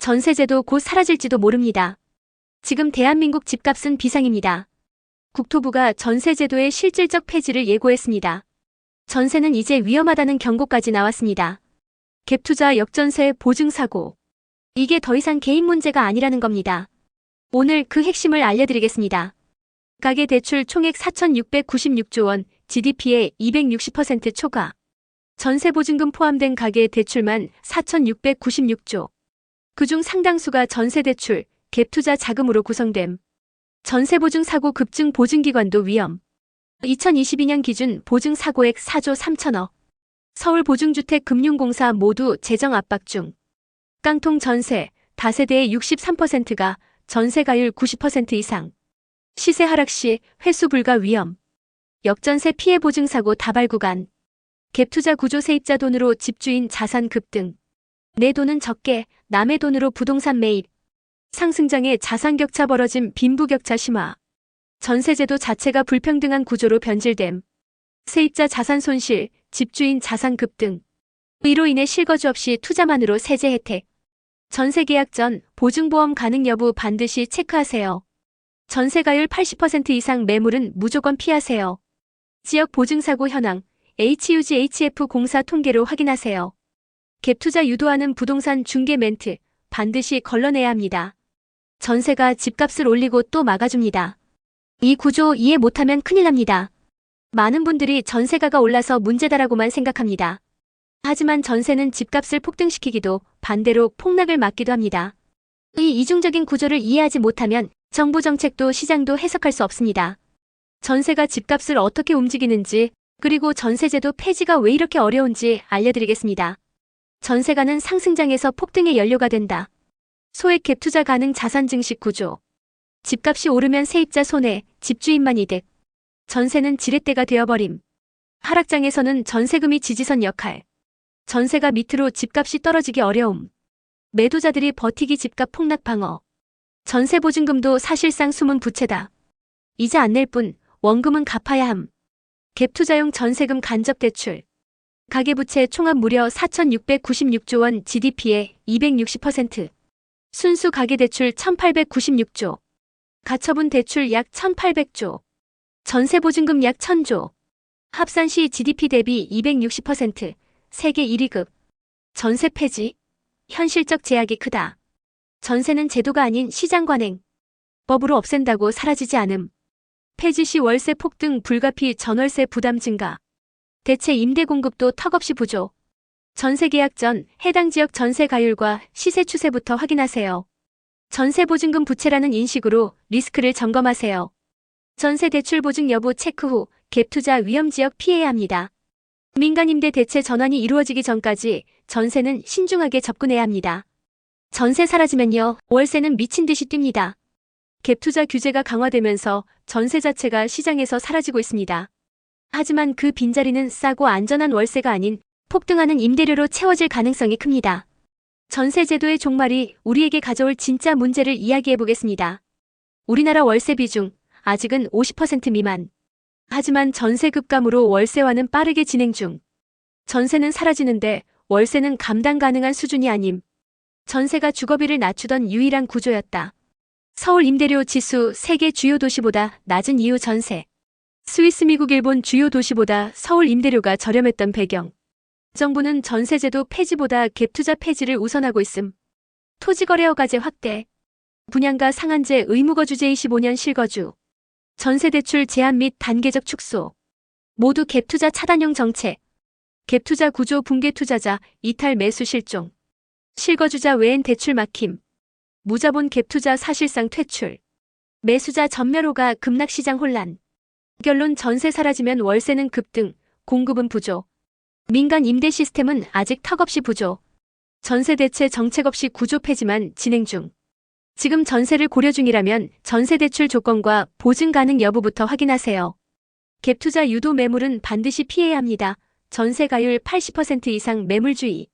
전세제도 곧 사라질지도 모릅니다. 지금 대한민국 집값은 비상입니다. 국토부가 전세제도의 실질적 폐지를 예고했습니다. 전세는 이제 위험하다는 경고까지 나왔습니다. 갭투자 역전세 보증사고. 이게 더 이상 개인 문제가 아니라는 겁니다. 오늘 그 핵심을 알려드리겠습니다. 가계대출 총액 4,696조 원, GDP의 260% 초과. 전세보증금 포함된 가계대출만 4,696조. 그중 상당수가 전세대출, 갭투자 자금으로 구성됨. 전세보증사고 급증 보증기관도 위험. 2022년 기준 보증사고액 4조 3천억. 서울보증주택금융공사 모두 재정 압박 중. 깡통 전세, 다세대의 63%가 전세가율 90% 이상. 시세 하락 시 회수 불가 위험. 역전세 피해 보증사고 다발 구간. 갭투자 구조 세입자 돈으로 집주인 자산 급등. 내 돈은 적게 남의 돈으로 부동산 매입. 상승장에 자산 격차 벌어짐 빈부격차 심화. 전세제도 자체가 불평등한 구조로 변질됨. 세입자 자산 손실, 집주인 자산 급등. 이로 인해 실거주 없이 투자만으로 세제 혜택. 전세 계약 전 보증보험 가능 여부 반드시 체크하세요. 전세가율 80% 이상 매물은 무조건 피하세요. 지역 보증사고 현황, HUGHF 공사 통계로 확인하세요. 갭투자 유도하는 부동산 중개 멘트, 반드시 걸러내야 합니다. 전세가 집값을 올리고 또 막아줍니다. 이 구조 이해 못하면 큰일 납니다. 많은 분들이 전세가가 올라서 문제다라고만 생각합니다. 하지만 전세는 집값을 폭등시키기도 반대로 폭락을 막기도 합니다. 이 이중적인 구조를 이해하지 못하면 정부 정책도 시장도 해석할 수 없습니다. 전세가 집값을 어떻게 움직이는지 그리고 전세제도 폐지가 왜 이렇게 어려운지 알려드리겠습니다. 전세가는 상승장에서 폭등의 연료가 된다. 소액 갭투자 가능 자산 증식 구조. 집값이 오르면 세입자 손해, 집주인만 이득. 전세는 지렛대가 되어버림. 하락장에서는 전세금이 지지선 역할. 전세가 밑으로 집값이 떨어지기 어려움. 매도자들이 버티기 집값 폭락 방어. 전세보증금도 사실상 숨은 부채다. 이자 안 낼 뿐 원금은 갚아야 함. 갭투자용 전세금 간접대출. 가계부채 총합 무려 4,696조 원, GDP의 260%. 순수 가계대출 1,896조. 가처분 대출 약 1,800조. 전세보증금 약 1,000조. 합산 시 GDP 대비 260%. 세계 1위급. 전세 폐지. 현실적 제약이 크다. 전세는 제도가 아닌 시장 관행. 법으로 없앤다고 사라지지 않음. 폐지 시 월세 폭등 불가피 전월세 부담 증가. 대체 임대 공급도 턱없이 부족. 전세 계약 전 해당 지역 전세 가율과 시세 추세부터 확인하세요. 전세 보증금 부채라는 인식으로 리스크를 점검하세요. 전세 대출 보증 여부 체크 후 갭투자 위험 지역 피해야 합니다. 민간 임대 대체 전환이 이루어지기 전까지 전세는 신중하게 접근해야 합니다. 전세 사라지면요, 월세는 미친 듯이 뜁니다. 갭투자 규제가 강화되면서 전세 자체가 시장에서 사라지고 있습니다. 하지만 그 빈자리는 싸고 안전한 월세가 아닌 폭등하는 임대료로 채워질 가능성이 큽니다. 전세제도의 종말이 우리에게 가져올 진짜 문제를 이야기해 보겠습니다. 우리나라 월세 비중 아직은 50% 미만. 하지만 전세 급감으로 월세화는 빠르게 진행 중. 전세는 사라지는데 월세는 감당 가능한 수준이 아님. 전세가 주거비를 낮추던 유일한 구조였다. 서울 임대료 지수 세계 주요 도시보다 낮은 이유 전세. 스위스, 미국, 일본 주요 도시보다 서울 임대료가 저렴했던 배경. 정부는 전세제도 폐지보다 갭투자 폐지를 우선하고 있음. 토지거래허가제 확대. 분양가 상한제 의무거주제 25년 실거주. 전세대출 제한 및 단계적 축소. 모두 갭투자 차단용 정책. 갭투자 구조 붕괴 투자자 이탈 매수 실종. 실거주자 외엔 대출 막힘. 무자본 갭투자 사실상 퇴출. 매수자 전멸호가 급락시장 혼란. 결론 전세 사라지면 월세는 급등, 공급은 부족. 민간 임대 시스템은 아직 턱없이 부족. 전세 대체 정책 없이 구조 폐지만 진행 중. 지금 전세를 고려 중이라면 전세 대출 조건과 보증 가능 여부부터 확인하세요. 갭투자 유도 매물은 반드시 피해야 합니다. 전세가율 80% 이상 매물주의.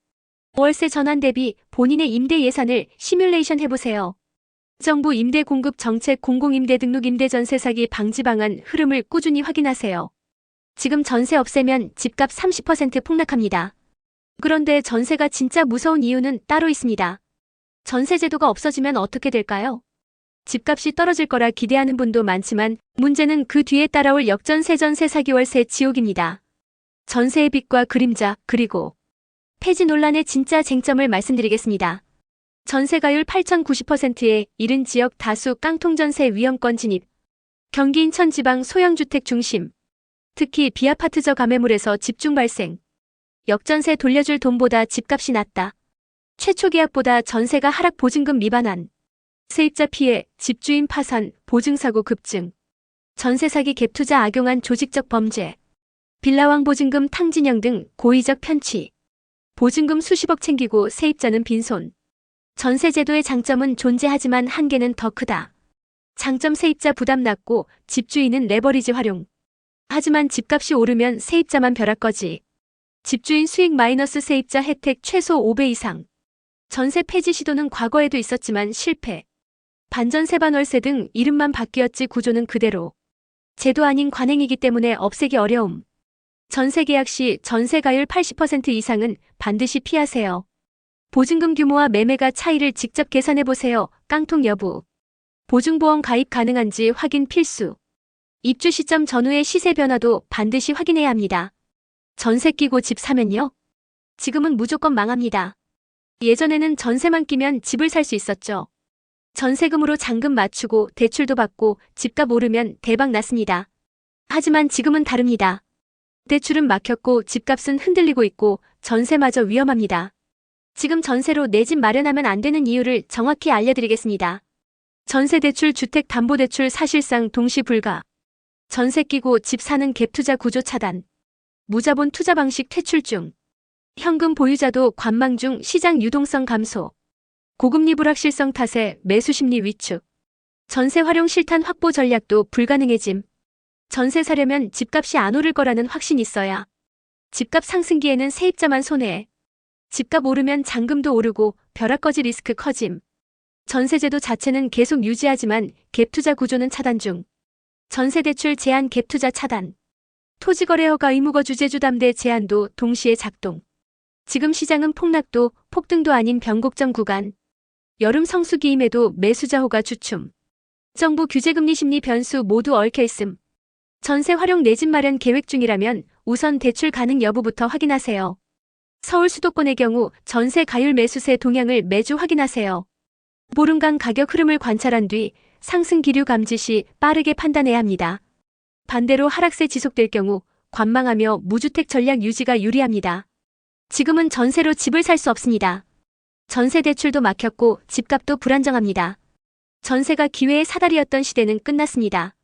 월세 전환 대비 본인의 임대 예산을 시뮬레이션 해보세요. 정부 임대 공급 정책 공공임대 등록 임대 전세 사기 방지 방안 흐름을 꾸준히 확인하세요. 지금 전세 없애면 집값 30% 폭락합니다. 그런데 전세가 진짜 무서운 이유는 따로 있습니다. 전세제도가 없어지면 어떻게 될까요? 집값이 떨어질 거라 기대하는 분도 많지만 문제는 그 뒤에 따라올 역전세 전세 사기월세 지옥입니다. 전세의 빛과 그림자 그리고 폐지 논란의 진짜 쟁점을 말씀드리겠습니다. 전세가율 8,090%에 이른 지역 다수 깡통전세 위험권 진입. 경기 인천 지방 소형주택 중심. 특히 비아파트 저감매물에서 집중 발생. 역전세 돌려줄 돈보다 집값이 낮다. 최초 계약보다 전세가 하락 보증금 미반환. 세입자 피해, 집주인 파산, 보증사고 급증. 전세 사기 갭투자 악용한 조직적 범죄. 빌라왕 보증금 탕진형 등 고의적 편취. 보증금 수십억 챙기고 세입자는 빈손. 전세제도의 장점은 존재하지만 한계는 더 크다. 장점 세입자 부담 낮고 집주인은 레버리지 활용. 하지만 집값이 오르면 세입자만 벼락거지. 집주인 수익 마이너스 세입자 혜택 최소 5배 이상. 전세 폐지 시도는 과거에도 있었지만 실패. 반전세 반월세 등 이름만 바뀌었지 구조는 그대로. 제도 아닌 관행이기 때문에 없애기 어려움. 전세 계약 시 전세가율 80% 이상은 반드시 피하세요. 보증금 규모와 매매가 차이를 직접 계산해보세요. 깡통 여부. 보증보험 가입 가능한지 확인 필수. 입주 시점 전후의 시세 변화도 반드시 확인해야 합니다. 전세 끼고 집 사면요? 지금은 무조건 망합니다. 예전에는 전세만 끼면 집을 살 수 있었죠. 전세금으로 잔금 맞추고 대출도 받고 집값 오르면 대박 났습니다. 하지만 지금은 다릅니다. 대출은 막혔고 집값은 흔들리고 있고 전세마저 위험합니다. 지금 전세로 내 집 마련하면 안 되는 이유를 정확히 알려드리겠습니다. 전세대출, 주택담보대출 사실상 동시 불가. 전세 끼고 집 사는 갭투자 구조 차단. 무자본 투자 방식 퇴출 중. 현금 보유자도 관망 중 시장 유동성 감소. 고금리 불확실성 탓에 매수 심리 위축. 전세 활용 실탄 확보 전략도 불가능해짐. 전세 사려면 집값이 안 오를 거라는 확신 있어야. 집값 상승기에는 세입자만 손해. 집값 오르면 잔금도 오르고 벼락거지 리스크 커짐. 전세제도 자체는 계속 유지하지만 갭투자 구조는 차단 중. 전세대출 제한 갭투자 차단. 토지거래허가 의무거주제주담대 제한도 동시에 작동. 지금 시장은 폭락도 폭등도 아닌 변곡점 구간. 여름 성수기임에도 매수자호가 주춤. 정부 규제금리 심리 변수 모두 얽혀있음. 전세 활용 내 집 마련 계획 중이라면 우선 대출 가능 여부부터 확인하세요. 서울 수도권의 경우 전세 가율 매수세 동향을 매주 확인하세요. 보름간 가격 흐름을 관찰한 뒤 상승 기류 감지 시 빠르게 판단해야 합니다. 반대로 하락세 지속될 경우 관망하며 무주택 전략 유지가 유리합니다. 지금은 전세로 집을 살 수 없습니다. 전세 대출도 막혔고 집값도 불안정합니다. 전세가 기회의 사다리였던 시대는 끝났습니다.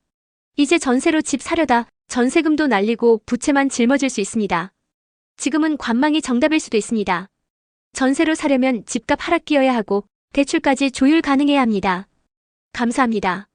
이제 전세로 집 사려다 전세금도 날리고 부채만 짊어질 수 있습니다. 지금은 관망이 정답일 수도 있습니다. 전세로 사려면 집값 하락 끼어야 하고 대출까지 조율 가능해야 합니다. 감사합니다.